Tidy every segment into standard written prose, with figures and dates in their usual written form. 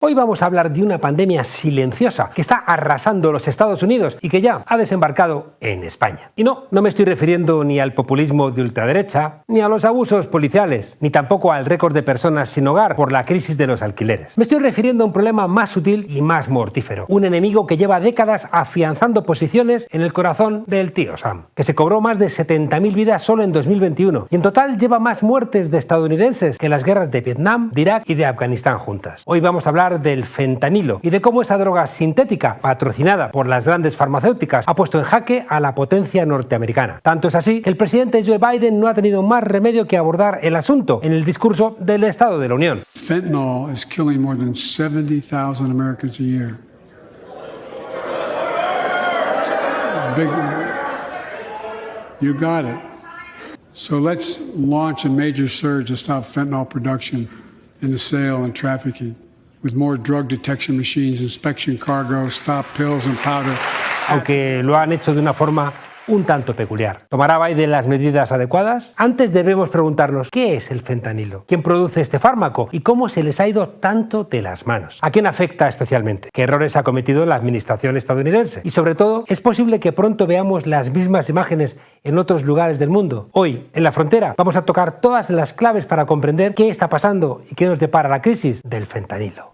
Hoy vamos a hablar de una pandemia silenciosa que está arrasando los Estados Unidos y que ya ha desembarcado en España. Y no me estoy refiriendo ni al populismo de ultraderecha, ni a los abusos policiales, ni tampoco al récord de personas sin hogar por la crisis de los alquileres. Me estoy refiriendo a un problema más sutil y más mortífero. Un enemigo que lleva décadas afianzando posiciones en el corazón del tío Sam, que se cobró más de 70.000 vidas solo en 2021 y en total lleva más muertes de estadounidenses que las guerras de Vietnam, de Irak y de Afganistán juntas. Hoy vamos a hablar del fentanilo y de cómo esa droga sintética, patrocinada por las grandes farmacéuticas, ha puesto en jaque a la potencia norteamericana. Tanto es así que el presidente Joe Biden no ha tenido más remedio que abordar el asunto en el discurso del Estado de la Unión. Fentanyl is killing more than 70,000 Americans a year. You got it. So let's launch a major surge to stop fentanyl production and the sale and trafficking. With more drug detection machines, inspection cargo, stop pills and powder. Aunque lo han hecho de una forma un tanto peculiar. ¿Tomará Biden las medidas adecuadas? Antes debemos preguntarnos ¿qué es el fentanilo? ¿Quién produce este fármaco? ¿Y cómo se les ha ido tanto de las manos? ¿A quién afecta especialmente? ¿Qué errores ha cometido la administración estadounidense? Y sobre todo, ¿es posible que pronto veamos las mismas imágenes en otros lugares del mundo? Hoy, en La Frontera, vamos a tocar todas las claves para comprender qué está pasando y qué nos depara la crisis del fentanilo.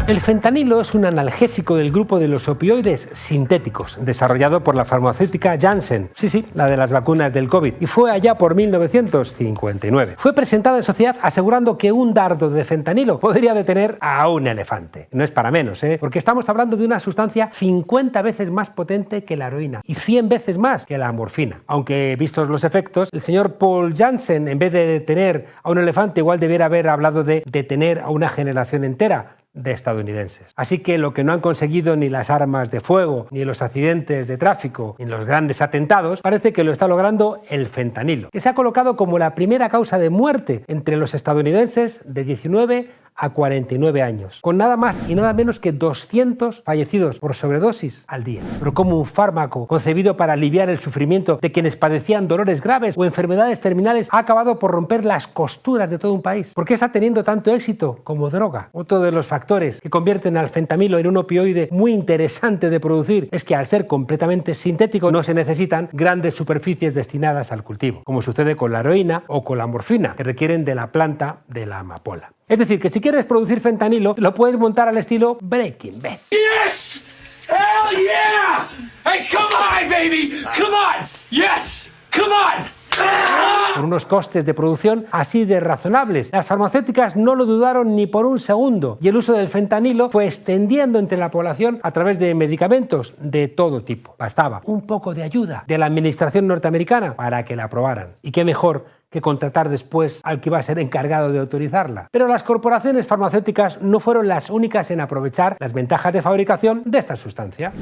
El fentanilo es un analgésico del grupo de los opioides sintéticos, desarrollado por la farmacéutica Janssen, sí, la de las vacunas del COVID, y fue allá por 1959. Fue presentado en sociedad asegurando que un dardo de fentanilo podría detener a un elefante. No es para menos, porque estamos hablando de una sustancia 50 veces más potente que la heroína y 100 veces más que la morfina. Aunque, vistos los efectos, el señor Paul Janssen, en vez de detener a un elefante, igual debiera haber hablado de detener a una generación entera de estadounidenses. Así que lo que no han conseguido ni las armas de fuego, ni los accidentes de tráfico, ni los grandes atentados, parece que lo está logrando el fentanilo, que se ha colocado como la primera causa de muerte entre los estadounidenses de 19 a 49 años, con nada más y nada menos que 200 fallecidos por sobredosis al día. Pero como un fármaco concebido para aliviar el sufrimiento de quienes padecían dolores graves o enfermedades terminales ha acabado por romper las costuras de todo un país. ¿Por qué está teniendo tanto éxito como droga? Otro de los factores que convierten al fentanilo en un opioide muy interesante de producir es que al ser completamente sintético no se necesitan grandes superficies destinadas al cultivo, como sucede con la heroína o con la morfina, que requieren de la planta de la amapola. Es decir, que si quieres producir fentanilo, lo puedes montar al estilo Breaking Bad. Yes! Hell yeah! Hey, come on, baby! Come on! Yes! Come on! Por unos costes de producción así de razonables. Las farmacéuticas no lo dudaron ni por un segundo y el uso del fentanilo fue extendiendo entre la población a través de medicamentos de todo tipo. Bastaba un poco de ayuda de la administración norteamericana para que la aprobaran. Y qué mejor que contratar después al que iba a ser encargado de autorizarla. Pero las corporaciones farmacéuticas no fueron las únicas en aprovechar las ventajas de fabricación de esta sustancia.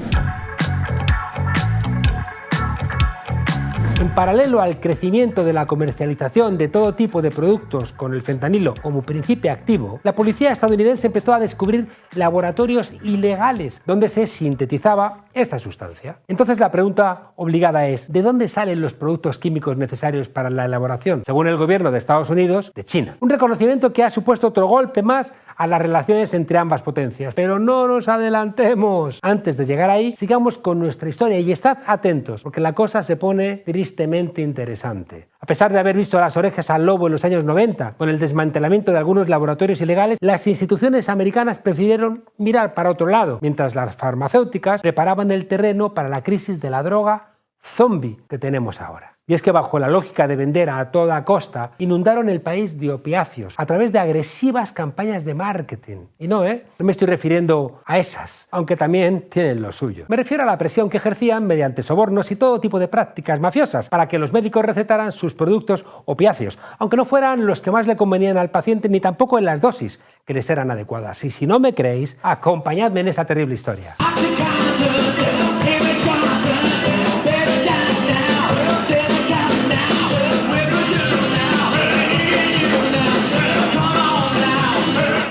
En paralelo al crecimiento de la comercialización de todo tipo de productos con el fentanilo como principio activo, la policía estadounidense empezó a descubrir laboratorios ilegales donde se sintetizaba esta sustancia. Entonces la pregunta obligada es, ¿de dónde salen los productos químicos necesarios para la elaboración? Según el gobierno de Estados Unidos, de China. Un reconocimiento que ha supuesto otro golpe más a las relaciones entre ambas potencias. Pero no nos adelantemos. Antes de llegar ahí, sigamos con nuestra historia y estad atentos, porque la cosa se pone tristemente interesante. A pesar de haber visto las orejas al lobo en los años 90, con el desmantelamiento de algunos laboratorios ilegales, las instituciones americanas prefirieron mirar para otro lado, mientras las farmacéuticas preparaban el terreno para la crisis de la droga zombie que tenemos ahora. Y es que bajo la lógica de vender a toda costa, inundaron el país de opiáceos a través de agresivas campañas de marketing. Y no me estoy refiriendo a esas, aunque también tienen lo suyo. Me refiero a la presión que ejercían mediante sobornos y todo tipo de prácticas mafiosas para que los médicos recetaran sus productos opiáceos, aunque no fueran los que más le convenían al paciente ni tampoco en las dosis que les eran adecuadas. Y si no me creéis, acompañadme en esta terrible historia.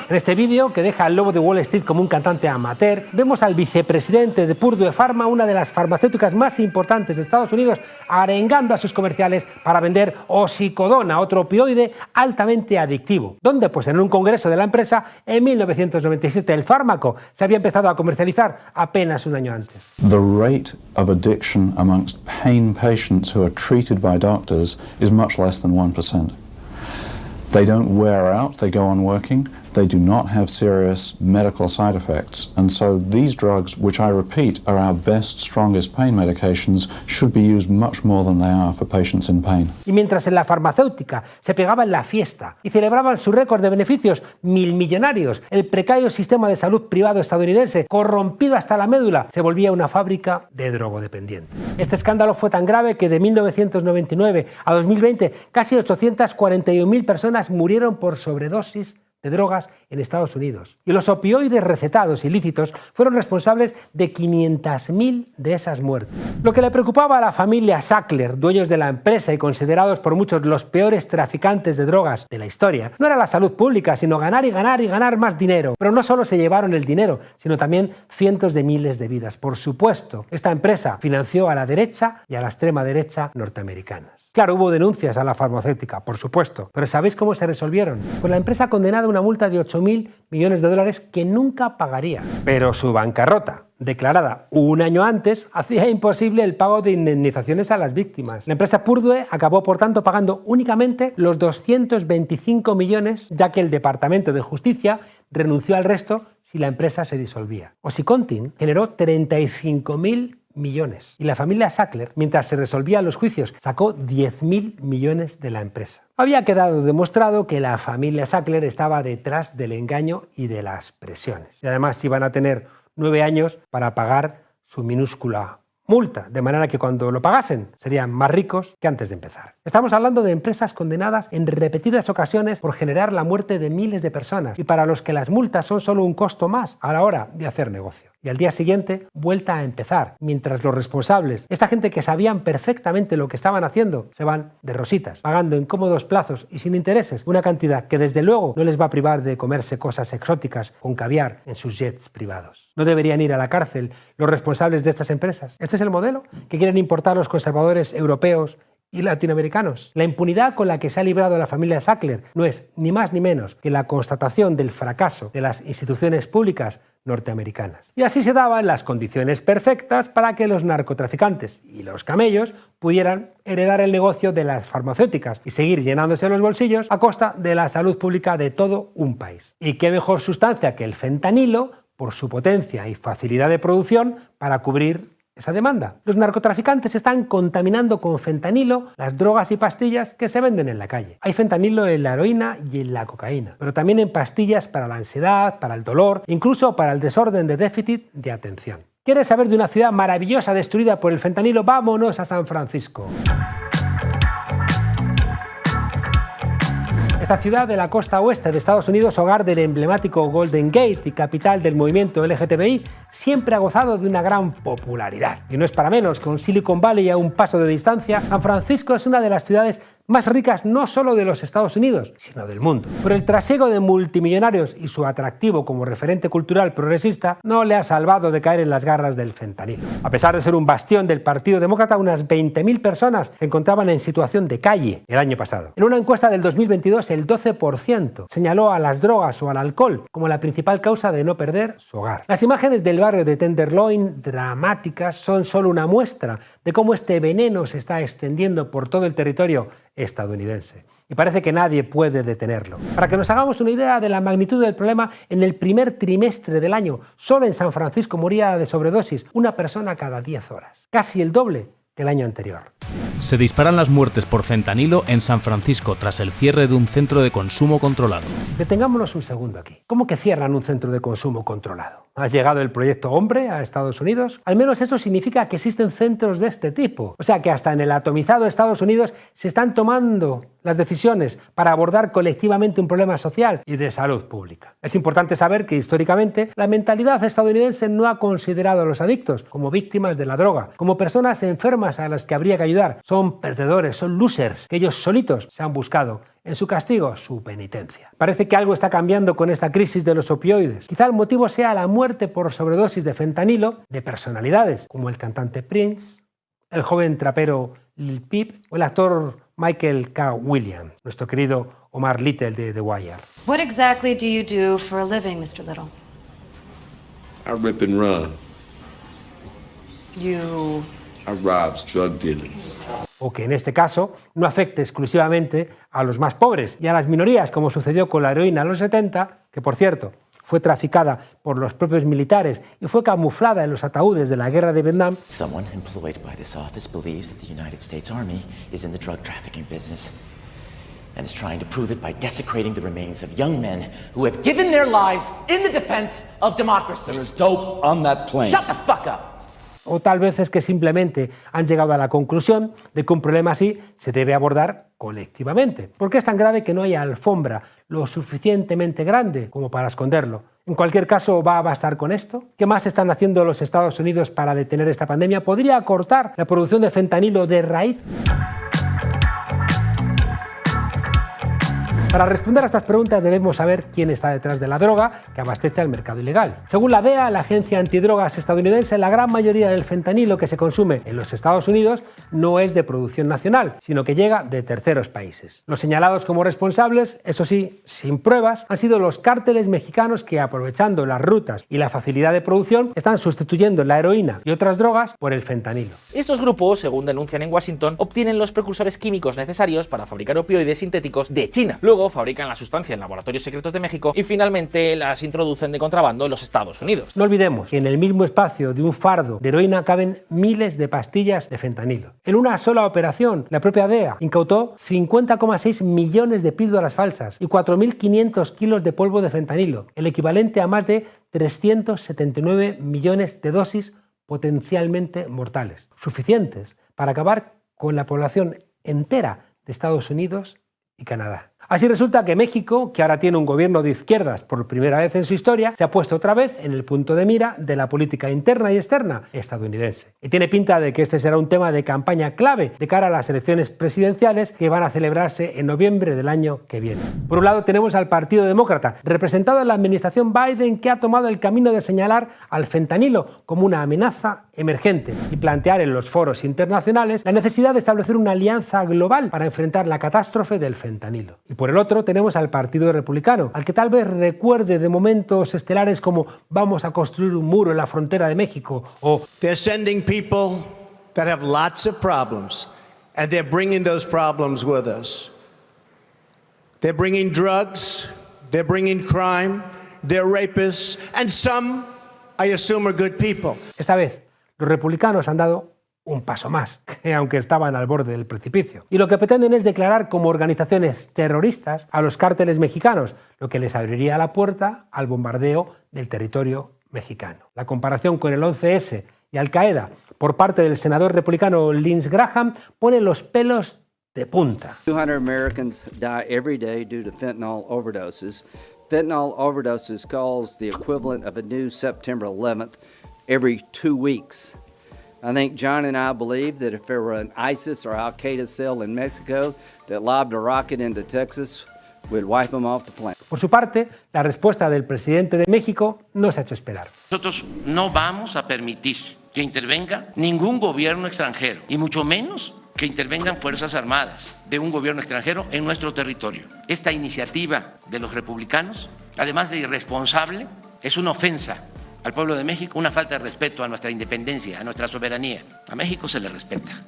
En este vídeo, que deja al lobo de Wall Street como un cantante amateur, vemos al vicepresidente de Purdue Pharma, una de las farmacéuticas más importantes de Estados Unidos, arengando a sus comerciales para vender oxicodona, otro opioide altamente adictivo. ¿Dónde? Pues en un congreso de la empresa en 1997. El fármaco se había empezado a comercializar apenas un año antes. The rate of addiction amongst pain patients who are treated by doctors is much less than 1%. They don't wear out, they go on working, they do not have serious medical side effects. And so these drugs, which I repeat are our best, strongest pain medications, should be used much more than they are for patients in pain. Y mientras en la farmacéutica se pegaban la fiesta y celebraban su récord de beneficios milmillonarios, el precario sistema de salud privado estadounidense, corrompido hasta la médula, se volvía una fábrica de drogodependientes. Este escándalo fue tan grave que de 1999 a 2020 casi 841.000 personas murieron por sobredosis de drogas en Estados Unidos. Y los opioides recetados ilícitos fueron responsables de 500.000 de esas muertes. Lo que le preocupaba a la familia Sackler, dueños de la empresa y considerados por muchos los peores traficantes de drogas de la historia, no era la salud pública, sino ganar y ganar y ganar más dinero. Pero no solo se llevaron el dinero, sino también cientos de miles de vidas. Por supuesto, esta empresa financió a la derecha y a la extrema derecha norteamericanas. Claro, hubo denuncias a la farmacéutica, por supuesto, pero ¿sabéis cómo se resolvieron? Pues la empresa condenada a una multa de 8.000 millones de dólares que nunca pagaría. Pero su bancarrota, declarada un año antes, hacía imposible el pago de indemnizaciones a las víctimas. La empresa Purdue acabó, por tanto, pagando únicamente los 225 millones, ya que el Departamento de Justicia renunció al resto si la empresa se disolvía. OxyContin generó 35.000 millones. Y la familia Sackler, mientras se resolvían los juicios, sacó 10.000 millones de la empresa. Había quedado demostrado que la familia Sackler estaba detrás del engaño y de las presiones. Y además iban a tener 9 años para pagar su minúscula multa, de manera que cuando lo pagasen serían más ricos que antes de empezar. Estamos hablando de empresas condenadas en repetidas ocasiones por generar la muerte de miles de personas y para los que las multas son solo un costo más a la hora de hacer negocio. Y al día siguiente, vuelta a empezar, mientras los responsables, esta gente que sabían perfectamente lo que estaban haciendo, se van de rositas, pagando en cómodos plazos y sin intereses una cantidad que desde luego no les va a privar de comerse cosas exóticas con caviar en sus jets privados. ¿No deberían ir a la cárcel los responsables de estas empresas? ¿Este es el modelo que quieren importar los conservadores europeos y latinoamericanos? La impunidad con la que se ha librado la familia Sackler no es ni más ni menos que la constatación del fracaso de las instituciones públicas norteamericanas. Y así se daban las condiciones perfectas para que los narcotraficantes y los camellos pudieran heredar el negocio de las farmacéuticas y seguir llenándose los bolsillos a costa de la salud pública de todo un país. ¿Y qué mejor sustancia que el fentanilo, por su potencia y facilidad de producción, para cubrir esa demanda? Los narcotraficantes están contaminando con fentanilo las drogas y pastillas que se venden en la calle. Hay fentanilo en la heroína y en la cocaína, pero también en pastillas para la ansiedad, para el dolor, incluso para el desorden de déficit de atención. ¿Quieres saber de una ciudad maravillosa destruida por el fentanilo? Vámonos a San Francisco. Esta ciudad de la costa oeste de Estados Unidos, hogar del emblemático Golden Gate y capital del movimiento LGTBI, siempre ha gozado de una gran popularidad. Y no es para menos, con Silicon Valley a un paso de distancia, San Francisco es una de las ciudades más ricas no solo de los Estados Unidos, sino del mundo. Pero el trasiego de multimillonarios y su atractivo como referente cultural progresista no le ha salvado de caer en las garras del fentanilo. A pesar de ser un bastión del Partido Demócrata, unas 20.000 personas se encontraban en situación de calle el año pasado. En una encuesta del 2022, el 12% señaló a las drogas o al alcohol como la principal causa de no perder su hogar. Las imágenes del barrio de Tenderloin, dramáticas, son solo una muestra de cómo este veneno se está extendiendo por todo el territorio estadounidense. Y parece que nadie puede detenerlo. Para que nos hagamos una idea de la magnitud del problema, en el primer trimestre del año, solo en San Francisco moría de sobredosis una persona cada 10 horas. Casi el doble que el año anterior. Se disparan las muertes por fentanilo en San Francisco tras el cierre de un centro de consumo controlado. Detengámonos un segundo aquí. ¿Cómo que cierran un centro de consumo controlado? ¿Ha llegado el proyecto Hombre a Estados Unidos? Al menos eso significa que existen centros de este tipo. O sea que hasta en el atomizado Estados Unidos se están tomando las decisiones para abordar colectivamente un problema social y de salud pública. Es importante saber que históricamente la mentalidad estadounidense no ha considerado a los adictos como víctimas de la droga, como personas enfermas a las que habría que ayudar. Son perdedores, son losers, que ellos solitos se han buscado en su castigo, su penitencia. Parece que algo está cambiando con esta crisis de los opioides. Quizá el motivo sea la muerte por sobredosis de fentanilo de personalidades como el cantante Prince, el joven trapero Lil Peep o el actor Michael K. Williams, nuestro querido Omar Little de The Wire. What exactly do you do for a living, Mr. Little? I rip and run. You... I rob drug dealers. O que en este caso no afecte exclusivamente a los más pobres y a las minorías, como sucedió con la heroína en los 70, que por cierto fue traficada por los propios militares y fue camuflada en los ataúdes de la guerra de Vietnam. Someone employed by this office believes that the United States Army is in the drug trafficking business and is trying to prove it by desecrating the remains of young men who have given their lives in the defense of democracy. There is dope on that plane. Shut the fuck up! O tal vez es que simplemente han llegado a la conclusión de que un problema así se debe abordar colectivamente, porque es tan grave que no hay alfombra lo suficientemente grande como para esconderlo. En cualquier caso, ¿va a bastar con esto? ¿Qué más están haciendo los Estados Unidos para detener esta pandemia? ¿Podría cortar la producción de fentanilo de raíz? Para responder a estas preguntas debemos saber quién está detrás de la droga que abastece al mercado ilegal. Según la DEA, la agencia antidrogas estadounidense, la gran mayoría del fentanilo que se consume en los Estados Unidos no es de producción nacional, sino que llega de terceros países. Los señalados como responsables, eso sí, sin pruebas, han sido los cárteles mexicanos que, aprovechando las rutas y la facilidad de producción, están sustituyendo la heroína y otras drogas por el fentanilo. Estos grupos, según denuncian en Washington, obtienen los precursores químicos necesarios para fabricar opioides sintéticos de China. Luego fabrican la sustancia en laboratorios secretos de México y finalmente las introducen de contrabando en los Estados Unidos. No olvidemos que en el mismo espacio de un fardo de heroína caben miles de pastillas de fentanilo. En una sola operación, la propia DEA incautó 50,6 millones de píldoras falsas y 4.500 kilos de polvo de fentanilo, el equivalente a más de 379 millones de dosis potencialmente mortales, suficientes para acabar con la población entera de Estados Unidos y Canadá. Así resulta que México, que ahora tiene un gobierno de izquierdas por primera vez en su historia, se ha puesto otra vez en el punto de mira de la política interna y externa estadounidense. Y tiene pinta de que este será un tema de campaña clave de cara a las elecciones presidenciales que van a celebrarse en noviembre del año que viene. Por un lado tenemos al Partido Demócrata, representado en la administración Biden, que ha tomado el camino de señalar al fentanilo como una amenaza emergente y plantear en los foros internacionales la necesidad de establecer una alianza global para enfrentar la catástrofe del fentanilo. Y por el otro tenemos al Partido Republicano, al que tal vez recuerde de momentos estelares como vamos a construir un muro en la frontera de México o they're sending people that have lots of problems and they're bringing those problems with us. They're bringing drugs, they're bringing crime, they're rapists and some, I assume, are good people. Esta vez los republicanos han dado un paso más, que aunque estaban al borde del precipicio. Y lo que pretenden es declarar como organizaciones terroristas a los cárteles mexicanos, lo que les abriría la puerta al bombardeo del territorio mexicano. La comparación con el 11S y Al-Qaeda por parte del senador republicano Lindsey Graham pone los pelos de punta. 200 Americans die every day due to fentanyl overdoses. Fentanyl overdoses cause the equivalent of a new September 11th every 2 weeks. I think John and I believe that if there were an ISIS or Al-Qaeda cell in Mexico that lobbed a rocket into Texas, we'd wipe them off the planet. Por su parte, la respuesta del presidente de México no se ha hecho esperar. Nosotros no vamos a permitir que intervenga ningún gobierno extranjero, y mucho menos que intervengan fuerzas armadas de un gobierno extranjero en nuestro territorio. Esta iniciativa de los republicanos, además de irresponsable, es una ofensa al pueblo de México, una falta de respeto a nuestra independencia, a nuestra soberanía. A México se le respeta.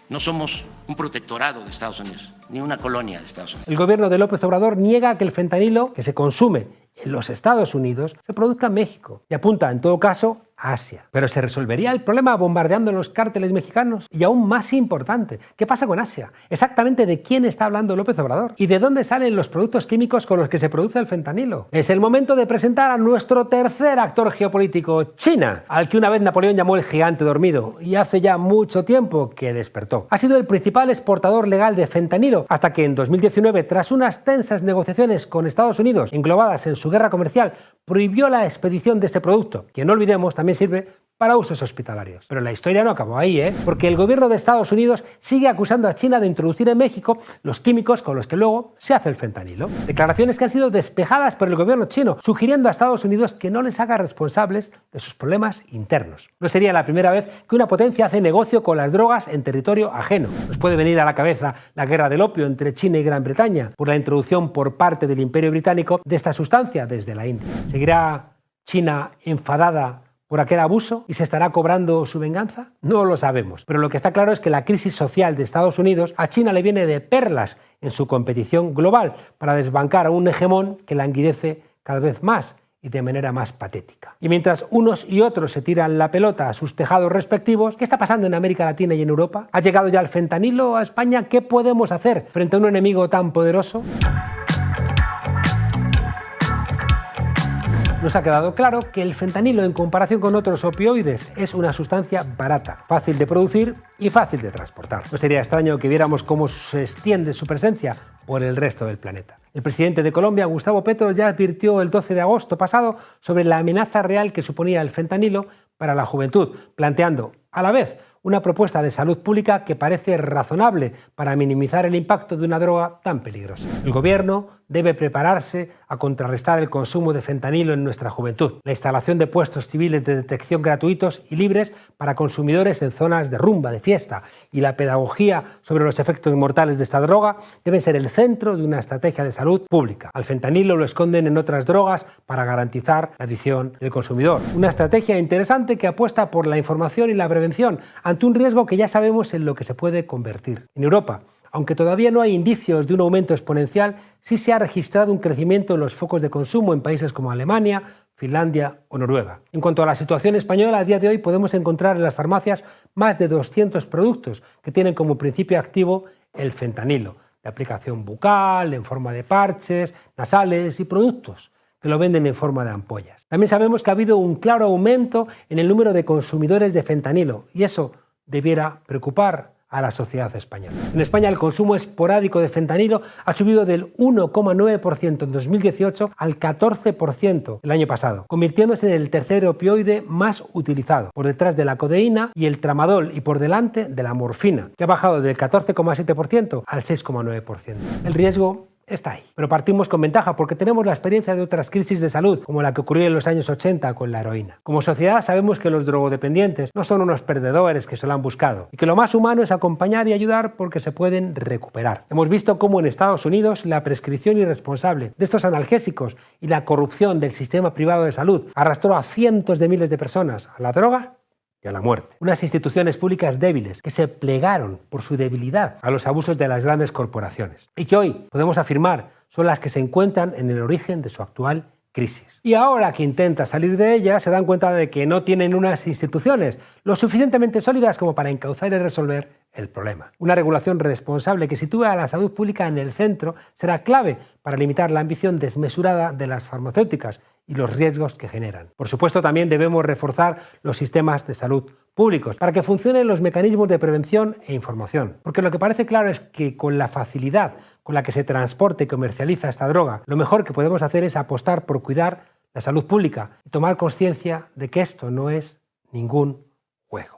No somos un protectorado de Estados Unidos, ni una colonia de Estados Unidos. El gobierno de López Obrador niega que el fentanilo que se consume en los Estados Unidos se produzca en México y apunta, en todo caso, a Asia. Pero ¿se resolvería el problema bombardeando los cárteles mexicanos? Y aún más importante, ¿qué pasa con Asia? Exactamente de quién está hablando López Obrador y de dónde salen los productos químicos con los que se produce el fentanilo. Es el momento de presentar a nuestro tercer actor geopolítico, China, al que una vez Napoleón llamó el gigante dormido y hace ya mucho tiempo que despertó. Ha sido el principal exportador legal de fentanilo hasta que en 2019, tras unas tensas negociaciones con Estados Unidos englobadas en su guerra comercial, prohibió la expedición de este producto, que no olvidemos también sirve para usos hospitalarios. Pero la historia no acabó ahí, porque el gobierno de Estados Unidos sigue acusando a China de introducir en México los químicos con los que luego se hace el fentanilo. Declaraciones que han sido despejadas por el gobierno chino, sugiriendo a Estados Unidos que no les haga responsables de sus problemas internos. No sería la primera vez que una potencia hace negocio con las drogas en territorio ajeno. Nos puede venir a la cabeza la guerra del opio entre China y Gran Bretaña por la introducción por parte del Imperio Británico de esta sustancia desde la India. ¿Seguirá China enfadada por aquel abuso y se estará cobrando su venganza? No lo sabemos, pero lo que está claro es que la crisis social de Estados Unidos a China le viene de perlas en su competición global para desbancar a un hegemón que languidece cada vez más y de manera más patética. Y mientras unos y otros se tiran la pelota a sus tejados respectivos, ¿qué está pasando en América Latina y en Europa? ¿Ha llegado ya el fentanilo a España? ¿Qué podemos hacer frente a un enemigo tan poderoso? Nos ha quedado claro que el fentanilo, en comparación con otros opioides, es una sustancia barata, fácil de producir y fácil de transportar. No sería extraño que viéramos cómo se extiende su presencia por el resto del planeta. El presidente de Colombia, Gustavo Petro, ya advirtió el 12 de agosto pasado sobre la amenaza real que suponía el fentanilo para la juventud, planteando a la vez una propuesta de salud pública que parece razonable para minimizar el impacto de una droga tan peligrosa. El gobierno debe prepararse a contrarrestar el consumo de fentanilo en nuestra juventud. La instalación de puestos civiles de detección gratuitos y libres para consumidores en zonas de rumba, de fiesta, y la pedagogía sobre los efectos mortales de esta droga deben ser el centro de una estrategia de salud pública. Al fentanilo lo esconden en otras drogas para garantizar la adicción del consumidor. Una estrategia interesante que apuesta por la información y la prevención ante un riesgo que ya sabemos en lo que se puede convertir. En Europa, aunque todavía no hay indicios de un aumento exponencial, sí se ha registrado un crecimiento en los focos de consumo en países como Alemania, Finlandia o Noruega. En cuanto a la situación española, a día de hoy podemos encontrar en las farmacias más de 200 productos que tienen como principio activo el fentanilo, de aplicación bucal, en forma de parches, nasales y productos que lo venden en forma de ampollas. También sabemos que ha habido un claro aumento en el número de consumidores de fentanilo y eso debiera preocupar a la sociedad española. En España el consumo esporádico de fentanilo ha subido del 1,9% en 2018 al 14% el año pasado, convirtiéndose en el tercer opioide más utilizado, por detrás de la codeína y el tramadol y por delante de la morfina, que ha bajado del 14,7% al 6,9%. El riesgo está ahí. Pero partimos con ventaja porque tenemos la experiencia de otras crisis de salud, como la que ocurrió en los años 80 con la heroína. Como sociedad sabemos que los drogodependientes no son unos perdedores que se lo han buscado y que lo más humano es acompañar y ayudar porque se pueden recuperar. Hemos visto cómo en Estados Unidos la prescripción irresponsable de estos analgésicos y la corrupción del sistema privado de salud arrastró a cientos de miles de personas a la droga y a la muerte. Unas instituciones públicas débiles que se plegaron por su debilidad a los abusos de las grandes corporaciones y que hoy podemos afirmar son las que se encuentran en el origen de su actual crisis. Y ahora que intenta salir de ella se dan cuenta de que no tienen unas instituciones lo suficientemente sólidas como para encauzar y resolver el problema. Una regulación responsable que sitúe a la salud pública en el centro será clave para limitar la ambición desmesurada de las farmacéuticas y los riesgos que generan. Por supuesto, también debemos reforzar los sistemas de salud públicos para que funcionen los mecanismos de prevención e información. Porque lo que parece claro es que con la facilidad con la que se transporta y comercializa esta droga, lo mejor que podemos hacer es apostar por cuidar la salud pública y tomar conciencia de que esto no es ningún juego.